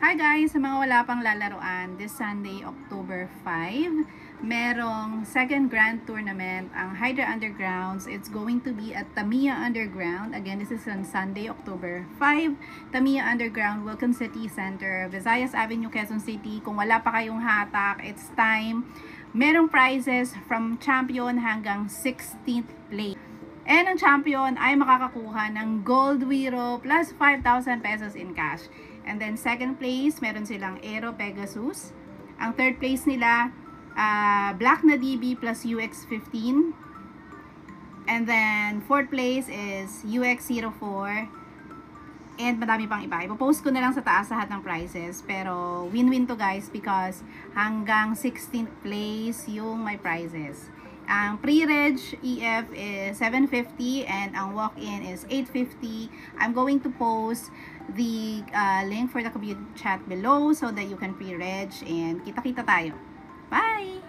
Hi guys! Sa mga wala pang lalaruan, this Sunday, October 5, merong second grand tournament ang Hydra Undergrounds. It's going to be at Tamiya Underground. Again, this is on Sunday, October 5. Tamiya Underground, Wilcon City Center, Visayas Avenue, Quezon City. Kung wala pa kayong hatak, it's time. Merong prizes from champion hanggang 16th place. And ang champion ay makakakuha ng gold wheel plus 5,000 pesos in cash. And then second place, meron silang Aero Pegasus. Ang third place nila, Black na DB plus UX15. And then fourth place is UX04. And madami pang iba. Ipopost ko na lang sa taas lahat ng prizes. Pero win-win to guys because hanggang 16th place yung may prizes. Ang pre-reg EF is 750 and ang walk-in is 850. I'm going to post the link for the community chat below so that you can pre-reg and kita-kita tayo. Bye!